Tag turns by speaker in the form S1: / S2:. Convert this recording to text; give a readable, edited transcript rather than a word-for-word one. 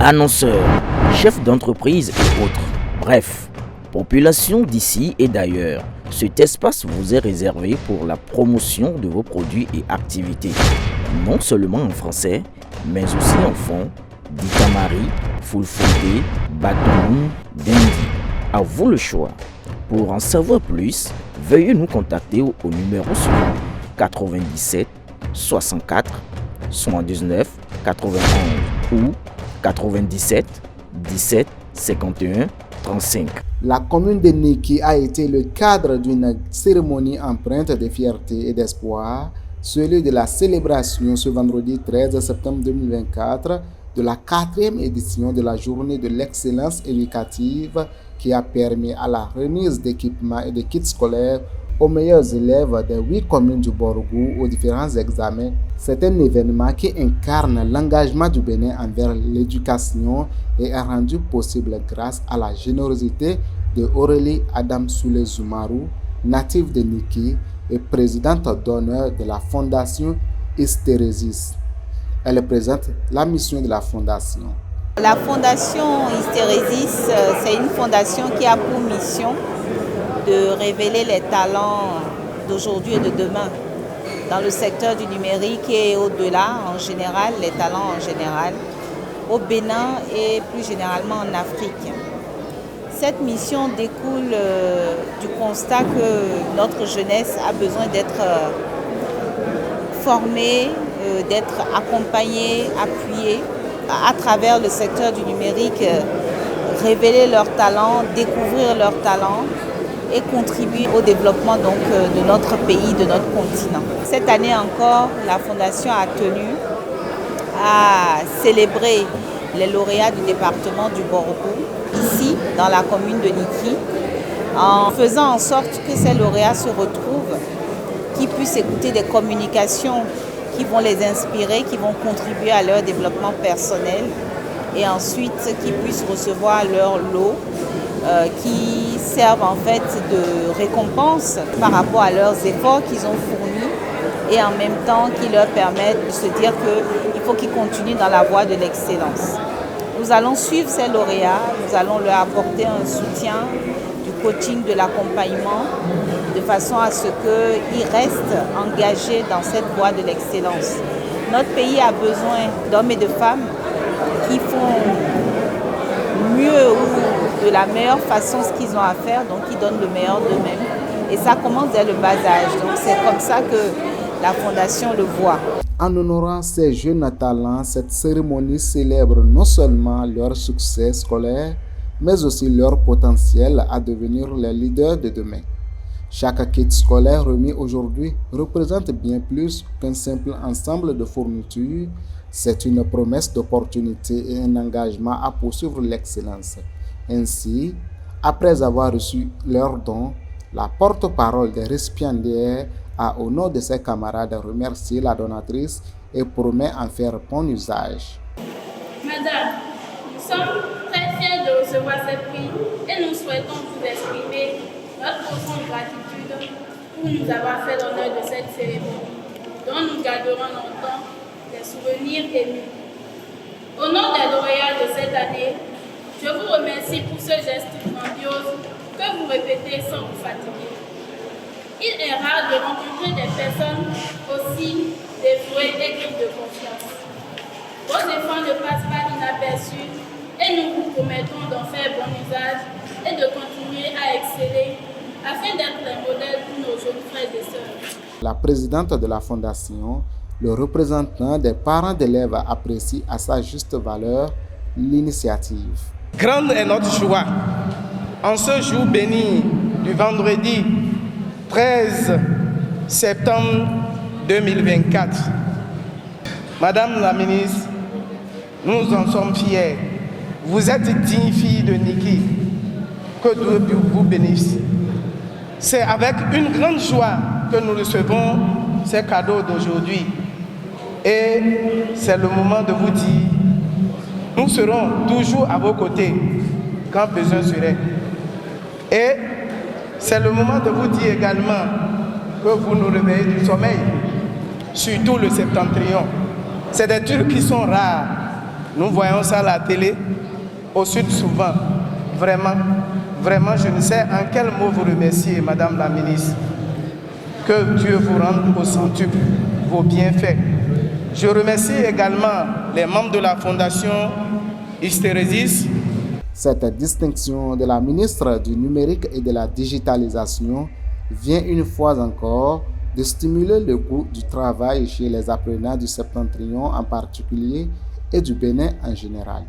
S1: annonceurs, chefs d'entreprise et autres. Bref, population d'ici et d'ailleurs, cet espace vous est réservé pour la promotion de vos produits et activités. Non seulement en français, mais aussi en fond, Ditamari, Fulfulde, Batoum, Dendi. À vous le choix. Pour en savoir plus, veuillez nous contacter au numéro suivant 97 64 79 91 ou 97 17 51 35.
S2: La commune de Niki a été le cadre d'une cérémonie empreinte de fierté et d'espoir, celui de la célébration ce vendredi 13 septembre 2024 de la 4e édition de la journée de l'excellence éducative qui a permis à la remise d'équipements et de kits scolaires aux meilleurs élèves des 8 communes du Borgou aux différents examens. C'est un événement qui incarne l'engagement du Bénin envers l'éducation et est rendu possible grâce à la générosité de Aurélie Adam Soule Zoumarou, native de Niki et présidente d'honneur de la Fondation Hystérésis. Elle présente la mission de la Fondation.
S3: La Fondation Hystérésis, c'est une fondation qui a pour mission de révéler les talents d'aujourd'hui et de demain dans le secteur du numérique et au-delà en général, les talents en général, au Bénin et plus généralement en Afrique. Cette mission découle du constat que notre jeunesse a besoin d'être formée, d'être accompagnée, appuyée à travers le secteur du numérique, révéler leurs talents, découvrir leurs talents et contribuer au développement de notre pays, de notre continent. Cette année encore, la Fondation a tenu à célébrer les lauréats du département du Borgou, ici, dans la commune de Niki, en faisant en sorte que ces lauréats se retrouvent, qu'ils puissent écouter des communications qui vont les inspirer, qui vont contribuer à leur développement personnel et ensuite qu'ils puissent recevoir leur lot qui servent en fait de récompense par rapport à leurs efforts qu'ils ont fournis et en même temps qui leur permettent de se dire qu'il faut qu'ils continuent dans la voie de l'excellence. Nous allons suivre ces lauréats, nous allons leur apporter un soutien, du coaching, de l'accompagnement, de façon à ce qu'ils restent engagés dans cette voie de l'excellence. Notre pays a besoin d'hommes et de femmes qui font mieux ou de la meilleure façon ce qu'ils ont à faire, donc qui donnent le meilleur d'eux-mêmes. Et ça commence dès le bas âge. Donc c'est comme ça que la Fondation le voit.
S2: En honorant ces jeunes talents, cette cérémonie célèbre non seulement leur succès scolaire, mais aussi leur potentiel à devenir les leaders de demain. Chaque kit scolaire remis aujourd'hui représente bien plus qu'un simple ensemble de fournitures. C'est une promesse d'opportunité et un engagement à poursuivre l'excellence. Ainsi, après avoir reçu leurs dons, la porte-parole des récipiendaires a, au nom de ses camarades, remercié la donatrice et promet en faire bon usage.
S4: Madame, nous sommes très fiers de recevoir ces prix et nous souhaitons vous exprimer notre profonde gratitude pour nous avoir fait l'honneur de cette cérémonie, dont nous garderons longtemps des souvenirs émus. Au nom des lauréats de cette année, je vous remercie pour ce geste grandiose que vous répétez sans vous fatiguer. Il est rare de rencontrer des personnes aussi dévouées et dignes de confiance. Vos efforts ne passent pas inaperçus et nous vous promettons d'en faire bon usage et de continuer à exceller afin d'être un modèle pour nos jeunes frères et sœurs.
S2: La présidente de la Fondation, le représentant des parents d'élèves apprécie à sa juste valeur l'initiative.
S5: Grande est notre joie en ce jour béni du vendredi 13 septembre 2024. Madame la ministre, nous en sommes fiers. Vous êtes digne fille de Niki. Que Dieu vous bénisse. C'est avec une grande joie que nous recevons ces cadeaux d'aujourd'hui. Et c'est le moment de vous dire, nous serons toujours à vos côtés quand besoin serait. Et c'est le moment de vous dire également que vous nous réveillez du sommeil, surtout le septentrion. C'est des trucs qui sont rares. Nous voyons ça à la télé, au sud souvent. Vraiment, je ne sais en quel mot vous remercier, Madame la ministre. Que Dieu vous rende au centuple vos bienfaits. Je remercie également les membres de la Fondation Hystérésis.
S2: Cette distinction de la ministre du Numérique et de la Digitalisation vient une fois encore de stimuler le goût du travail chez les apprenants du Septentrion en particulier et du Bénin en général.